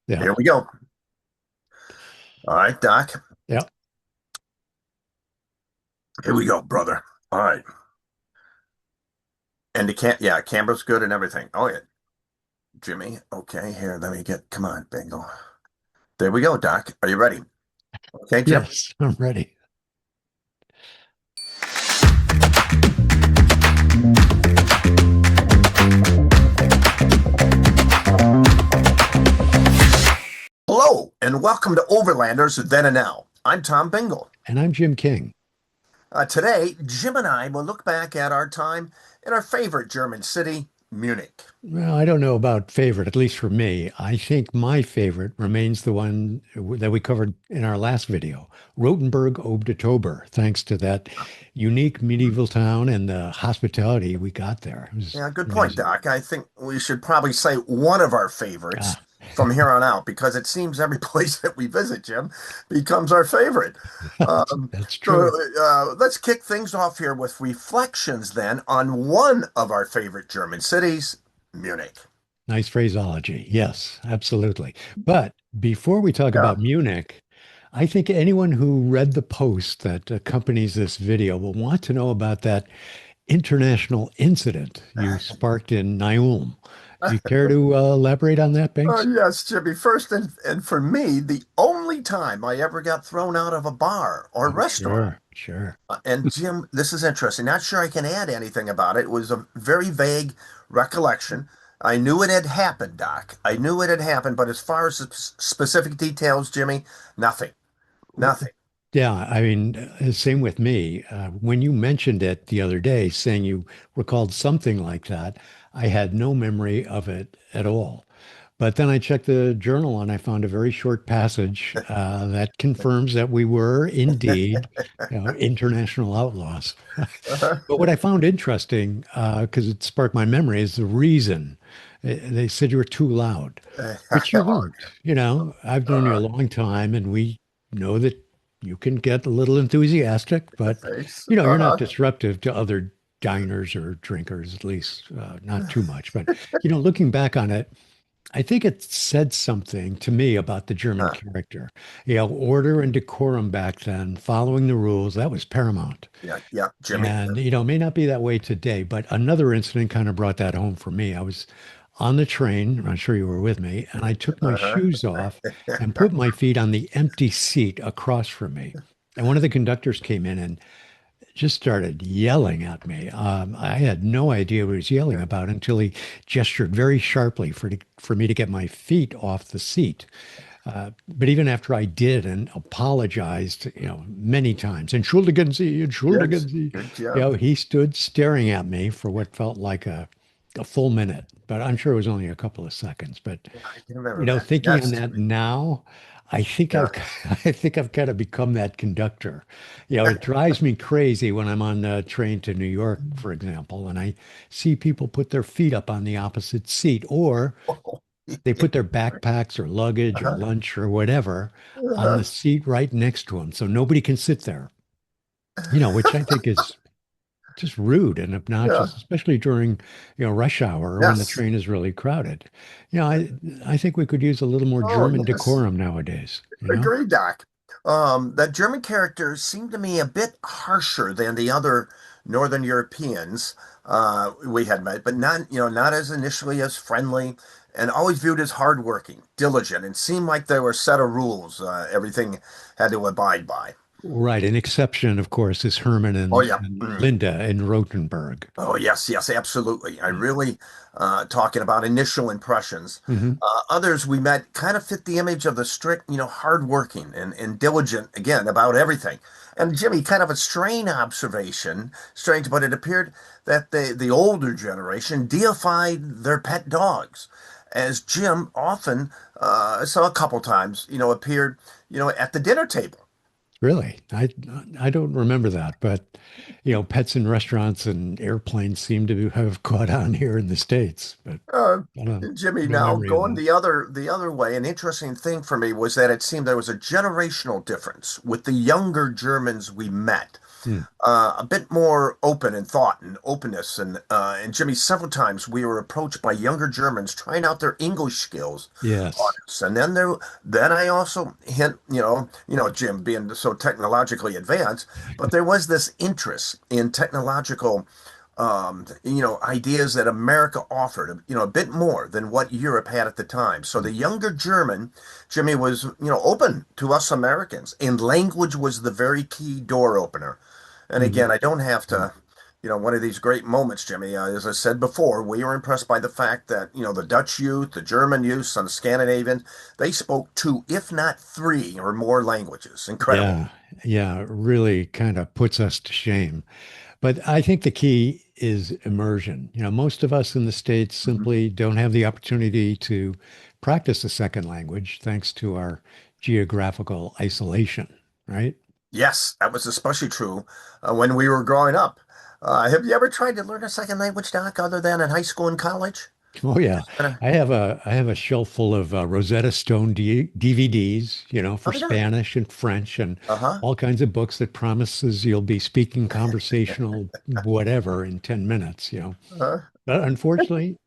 Yeah. Here we go. All right, Doc. Yeah. Here we go, brother. All right. And yeah, camera's good and everything. Oh, yeah. Jimmy. Okay, here, let me come on, Bingo. There we go, Doc. Are you ready? Okay, Jim. Yes, I'm ready. Hello, and welcome to Overlanders Then and Now. I'm Tom Bingle. And I'm Jim King. Today, Jim and I will look back at our time in our favorite German city, Munich. Well, I don't know about favorite, at least for me. I think my favorite remains the one that we covered in our last video, Rotenburg ob der Tauber, thanks to that unique medieval town and the hospitality we got there. It was Yeah, good point, amazing. Doc. I think we should probably say one of our favorites Ah, from here on out because it seems every place that we visit, Jim, becomes our favorite. Um, that's so true. let's kick things off here with reflections then on one of our favorite German cities, Munich. Nice phraseology. Yes, absolutely. But before we talk Yeah. about Munich, I think anyone who read the post that accompanies this video will want to know about that international incident you sparked in Nyon. Do you care to elaborate on that, Oh, Binks? yes, Jimmy. First, and for me, the only time I ever got thrown out of a bar or Oh, restaurant. sure, sure. And Jim, this is interesting. Not sure I can add anything about it. It was a very vague recollection. I knew it had happened, Doc. I knew it had happened, but as far as the specific details, Jimmy, nothing. Nothing. Yeah, I mean, same with me. When you mentioned it the other day, saying you recalled something like that, I had no memory of it at all. But then I checked the journal and I found a very short passage that confirms that we were indeed, international outlaws. But what I found interesting, because it sparked my memory, is the reason. They said you were too loud, which you weren't. I've known you a long time, and we know that you can get a little enthusiastic, but Thanks. you're not disruptive to other diners or drinkers, at least not too much. But looking back on it, I think it said something to me about the German Uh, character. Order and decorum back then, following the rules, that was paramount. yeah, yeah, Jimmy. And, it may not be that way today, but another incident kind of brought that home for me. I was on the train, I'm sure you were with me, and I took my Uh-huh. shoes off and put my feet on the empty seat across from me. And one of the conductors came in and just started yelling at me. I had no idea what he was yelling about until he gestured very sharply for me to get my feet off the seat. But even after I did and apologized, many times, entschuldigen Sie, Yes, entschuldigen Sie, good job. he stood staring at me for what felt like a full minute, but I'm sure it was only a couple of seconds. But, Yeah, I can remember that. thinking on Yes, that Jimmy. now, I think Yeah. I think I've kind of become that conductor. It drives me crazy when I'm on the train to New York, for example, and I see people put their feet up on the opposite seat, or they put their backpacks or luggage or Uh-huh. lunch or whatever on the Uh-huh. seat right next to them, so nobody can sit there, which I think is just rude and Yeah. obnoxious, especially during, rush hour or when the Yes. train is really crowded. I think we could use a little more Oh, German yes. decorum nowadays. Agree, Doc. That German characters seem to me a bit harsher than the other Northern Europeans we had met, but not as initially as friendly, and always viewed as hardworking, diligent, and seemed like there were a set of rules everything had to abide by. Right. An exception, of course, is Herman Oh and, yeah. and Linda in Rothenburg. Oh yes, yes, absolutely. I really talking about initial impressions. Hmm. Others we met kind of fit the image of the strict, hardworking and diligent again about everything. And Jimmy, kind of a strange, but it appeared that the older generation deified their pet dogs, as Jim often saw a couple times, appeared, at the dinner table. Really? I don't remember that, but pets in restaurants and airplanes seem to have caught on here in the States, but Uh, I don't Jimmy, no now memory of going that. the other way, an interesting thing for me was that it seemed there was a generational difference with the younger Germans we met. Hmm. A bit more open in thought and openness. And Jimmy, several times we were approached by younger Germans trying out their English skills on Yes. us. And then I also hint, Jim being so technologically advanced, but there was this interest in technological ideas that America offered, a bit more than what Europe had at the time. So the younger German, Jimmy, was, open to us Americans, and language was the very key door opener. And Mhm. again, I don't have to, one of these great moments, Jimmy. As I said before, we were impressed by the fact that, the Dutch youth, the German youth, some Scandinavian, they spoke two, if not three or more languages. Incredible. Yeah. Yeah. It really kind of puts us to shame. But I think the key is immersion. Most of us in the States Mhm. simply don't have the opportunity to practice a second language thanks to our geographical isolation, right? Yes, that was especially true when we were growing up. Have you ever tried to learn a second language, Doc, other than in high school and college? Oh yeah, Just kinda- I have a shelf full of Rosetta Stone DVDs, for Oh, yeah. Spanish and French and Uh-huh. all kinds of books that promises you'll be speaking conversational whatever in 10 minutes. Uh, But unfortunately,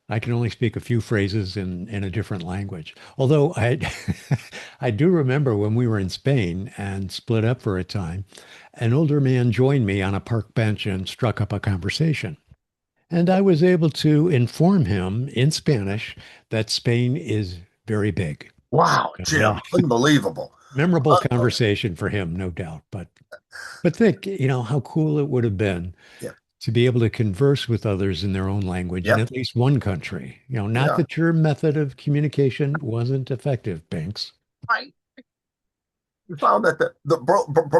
I can only speak a few phrases in a different language. Although I I do remember when we were in Spain and split up for a time, an older man joined me on a park bench and struck up a conversation. And I was able to inform him in Spanish that Spain is very big. wow, Yeah, Jim, unbelievable. memorable Uh, conversation for him, no doubt. But think, how cool it would have been yeah, to be able to converse with others in their own language in yep, at least one country. Not yeah. that your method of communication wasn't effective, Binks. I found that the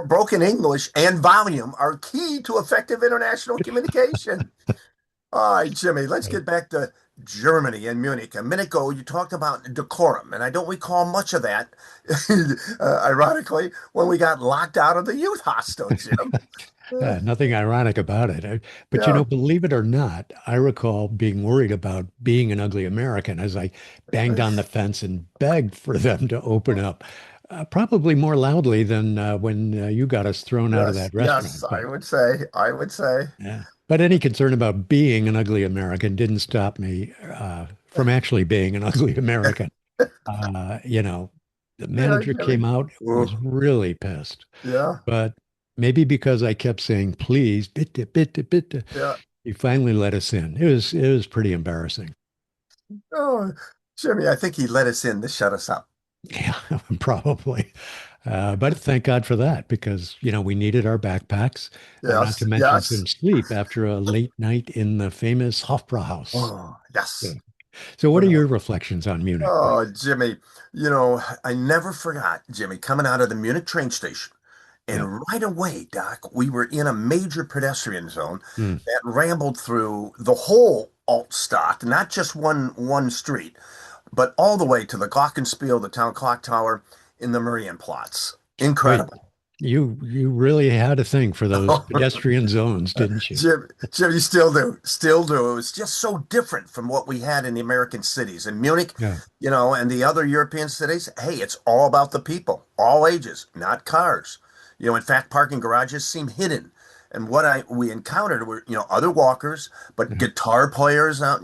broken English and volume are key to effective international communication. All right, Jimmy, let's Right. get back to Germany and Munich. A minute ago, you talked about decorum, and I don't recall much of that, ironically, when we got locked out of the youth hostel, Jim. Nothing ironic about it. But Yeah. believe it or not, I recall being worried about being an ugly American as I banged on the fence and begged for them to open up, probably more loudly than when you got us thrown out of Yes, that yes, restaurant. But I would say. yeah, but any concern about being an ugly American didn't stop me from actually being an ugly American. The Yeah, manager Jimmy. came out, was Ooh, really pissed. yeah, But maybe because I kept saying, please, bitte, bitte, bitte, yeah. he finally let us in. It was pretty embarrassing. Oh, Jimmy, I think he let us in to shut us up. Yeah, probably. But thank God for that because, we needed our backpacks, not to Yes, mention yes. some sleep after a late night in the famous Hofbrauhaus. Oh, So, yes. so what are Oh, your reflections on Munich? oh, Jimmy, I never forgot, Jimmy, coming out of the Munich train station. Yeah. And right away, Doc, we were in a major pedestrian zone Mm, that rambled through the whole Altstadt, not just one street, but all the way to the Glockenspiel, the town clock tower, in the Marienplatz. wait, Incredible. you really had a thing for those pedestrian zones, didn't you? Jim, you still do, still do. It was just so different from what we had in the American cities. In Munich, Yeah. and the other European cities, hey, it's all about the people, all ages, not cars. In fact, parking garages seem hidden. And what I we encountered were, other walkers, but Yeah. guitar players out,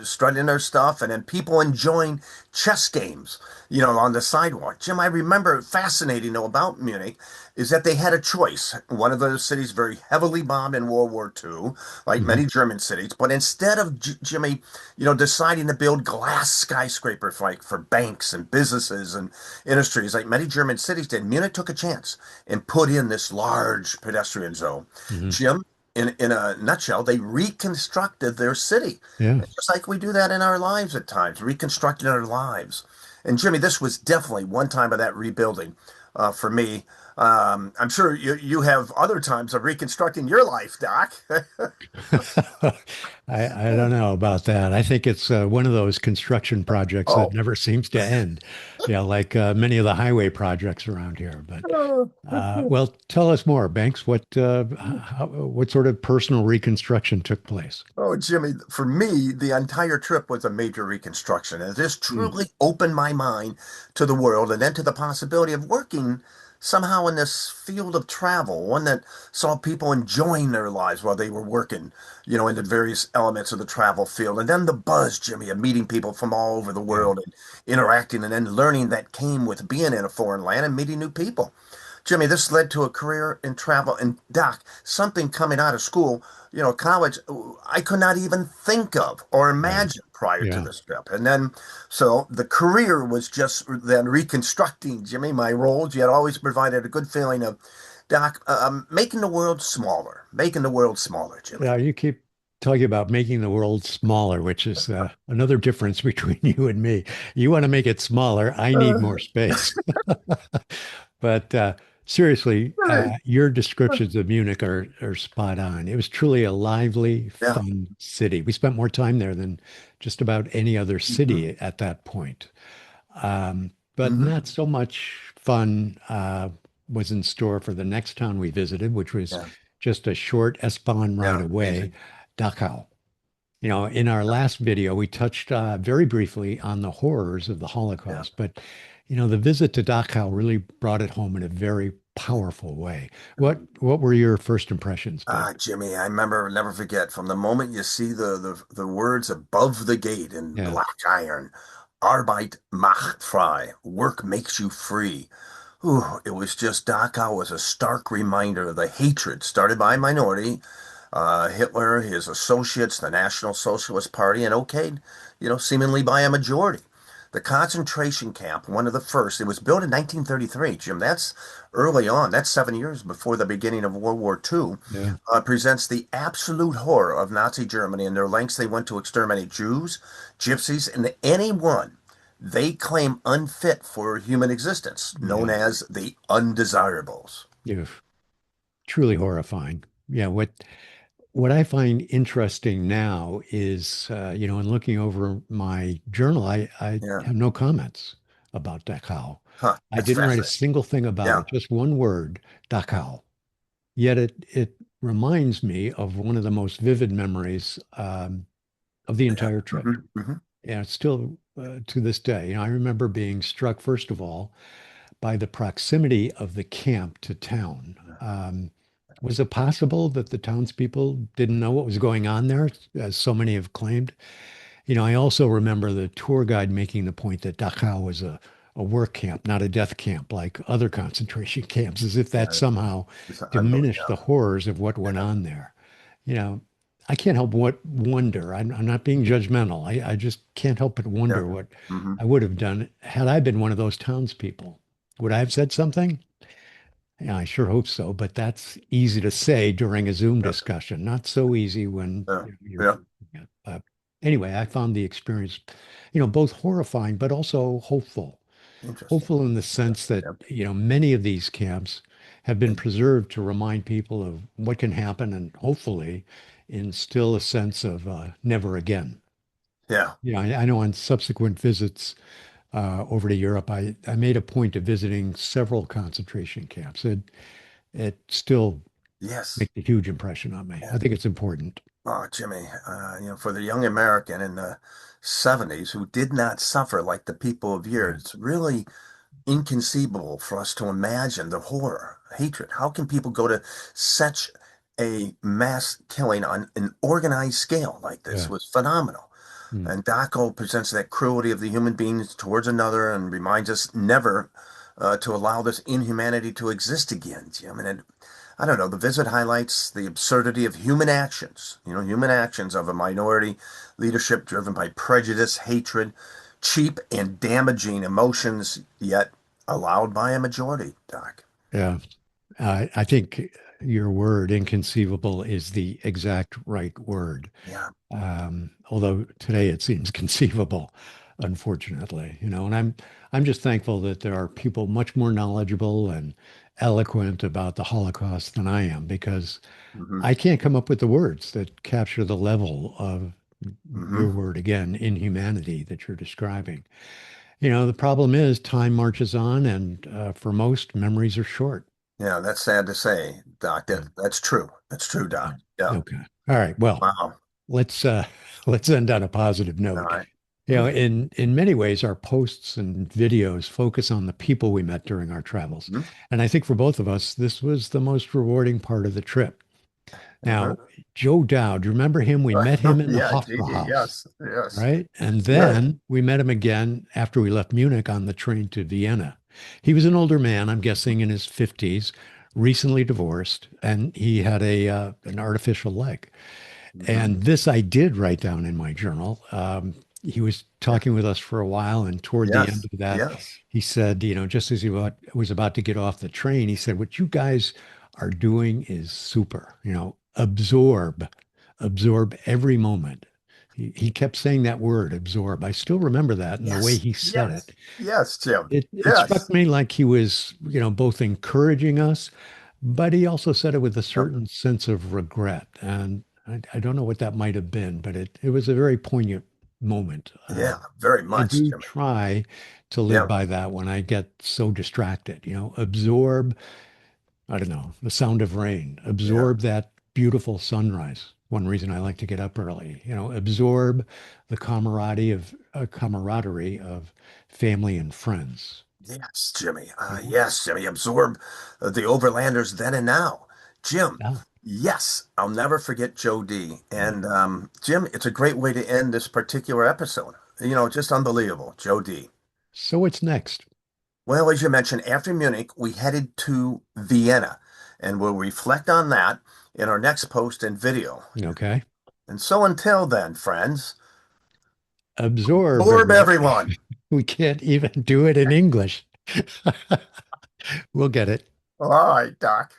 strutting their stuff, and then people enjoying chess games, on the sidewalk. Jim, I remember fascinating though about Munich is that they had a choice. One of those cities very heavily bombed in World War II, like Mhm. many German cities. But instead of Jimmy, deciding to build glass skyscrapers like for banks and businesses and industries like many German cities did, Munich took a chance and put in this large pedestrian zone. Mhm. Jim, in a nutshell, they reconstructed their city. Yeah. Just like we do that in our lives at times, reconstructing our lives. And Jimmy, this was definitely one time of that rebuilding for me. I'm sure you have other times of reconstructing your life, Doc. I don't know about that. I think it's one of those construction projects that Oh. never seems to end. Yeah, like many of the highway projects around here. But well, tell us more, Banks. What sort of personal reconstruction took place? Oh, Jimmy, for me, the entire trip was a major reconstruction. And this Hmm. truly opened my mind to the world and then to the possibility of working somehow in this field of travel, one that saw people enjoying their lives while they were working, in the various elements of the travel field. And then the buzz, Jimmy, of meeting people from all over the Yeah. world and interacting and then learning that came with being in a foreign land and meeting new people. Jimmy, this led to a career in travel. And Doc, something coming out of school, college, I could not even think of or Right. imagine prior to Yeah. this trip. And then, so the career was just then reconstructing, Jimmy, my roles. You had always provided a good feeling of, Doc, making the world smaller, Jimmy. Yeah. You keep talking about making the world smaller, which is another difference between you and me. You want to make it smaller. I need more space. But seriously, Hey. your descriptions of Munich are spot on. It was truly a lively, Yeah. fun city. We spent more time there than just about any other Hmm. city at that point. But Hmm. not so much fun was in store for the next town we visited, which was Yeah. just a short S-Bahn ride Yeah. away, Amazing. Dachau. In our last video, we touched very briefly on the horrors of the Yeah. Holocaust, but the visit to Dachau really brought it home in a very powerful way. What were your first impressions, Ah, Banks? Jimmy, I remember, never forget, from the moment you see the words above the gate in Yeah, black iron, Arbeit macht frei, work makes you free. Ooh, it was just Dachau was a stark reminder of the hatred started by a minority, Hitler, his associates, the National Socialist Party, and okayed, seemingly by a majority. The concentration camp, one of the first, it was built in 1933, Jim. That's early on. That's 7 years before the beginning of World War II. yeah, Presents the absolute horror of Nazi Germany and their lengths they went to exterminate Jews, gypsies, and anyone they claim unfit for human existence, known yeah. as the undesirables. Yeah, truly horrifying. Yeah, what I find interesting now is, in looking over my journal, I Yeah. have no comments about Dachau. Huh. I That's didn't write a fascinating. single thing about Yeah. it, just one word, Dachau. Yet it reminds me of one of the most vivid memories of the Yeah. entire trip. Hmm. Hmm. And it's still to this day. I remember being struck, first of all, by the proximity of the camp to town. Was it possible that the townspeople didn't know what was going on there, as so many have claimed? I also remember the tour guide making the point that Dachau was a work camp, not a death camp like other concentration camps, as if that Yeah. somehow It's diminished unbelievable. the horrors of what went Yeah. on there. You know, I can't help but wonder. I'm not being judgmental. I just can't help but Yeah. wonder what Hmm. I would have done had I been one of those townspeople. Would I have said something? Yeah, I sure hope so, but that's easy to say during a Zoom Yeah. discussion. Not so easy when Yeah. you're. Yeah. Yeah. Anyway, I found the experience, both horrifying but also hopeful. Interesting. Hopeful in the Yeah. sense that, Yeah. many of these camps have been And preserved to remind people of what can happen and hopefully instill a sense of never again. yeah. I know on subsequent visits over to Europe, I made a point of visiting several concentration camps. It still Yes. makes a huge impression on me. I Yeah. think it's important. Oh, Jimmy, for the young American in the 70s who did not suffer like the people of Yeah. years, it's really inconceivable for us to imagine the horror, hatred. How can people go to such a mass killing on an organized scale like this Yeah. was phenomenal. Mm. And Daco presents that cruelty of the human beings towards another and reminds us never to allow this inhumanity to exist again, Jim. And I don't know, the visit highlights the absurdity of human actions, human actions of a minority leadership driven by prejudice, hatred, cheap and damaging emotions, yet allowed by a majority, Doc. Yeah. I think your word, inconceivable, is the exact right word. Yeah. Although today it seems conceivable, unfortunately, and I'm just thankful that there are people much more knowledgeable and eloquent about the Holocaust than I am because Hmm. I can't come up with the words that capture the level of Hmm. your word again, inhumanity that you're describing. The problem is time marches on, and for most, memories are short. Yeah, that's sad to say, Doc. Yeah. That's true. That's true, Yeah. Doc. Yeah. Okay. All right. Well, Wow. let's let's end on a positive All note. right. In many ways, our posts and videos focus on the people we met during our travels. Mm-hmm. And I think for both of us, this was the most rewarding part of the trip. Uh-huh. Now, Joe Dowd, you remember him? We met him in the Yeah, gee, Hofbrauhaus, yes, yes. right? And Yes. then we met him again after we left Munich on the train to Vienna. He was an older man, I'm guessing in his 50s, recently divorced, and he had a an artificial leg. Hmm. And this I did write down in my journal. He was Yeah. talking with us for a while, and toward the end Yes. of that, Yes. he said, just as was about to get off the train, he said, "What you guys are doing is super. Absorb every moment." He kept saying that word, absorb. I still remember that, and the way Yes. he said Yes. it, Yes, Jim. it struck Yes. me like he was, both encouraging us, but he also said it with a Yep. certain sense of regret. And I don't know what that might have been, but it was a very poignant moment. Yeah, very I much, do Jimmy. try to live Yeah. by that when I get so distracted, absorb, I don't know, the sound of rain, Yeah. absorb that beautiful sunrise. One reason I like to get up early, absorb the camaraderie of family and friends. Yes, Jimmy. You know? Yes, Jimmy. Absorb the overlanders then and now. Jim, Yeah. yes, I'll never forget Joe D. Yeah. And Jim, it's a great way to end this particular episode. Just unbelievable. Joe D. So what's next? Well, as you mentioned, after Munich, we headed to Vienna, and we'll reflect on that in our next post and video. Okay. And so until then, friends, Absorb, absorb everyone. everyone. We can't even do it in English. We'll get it. All right, Doc.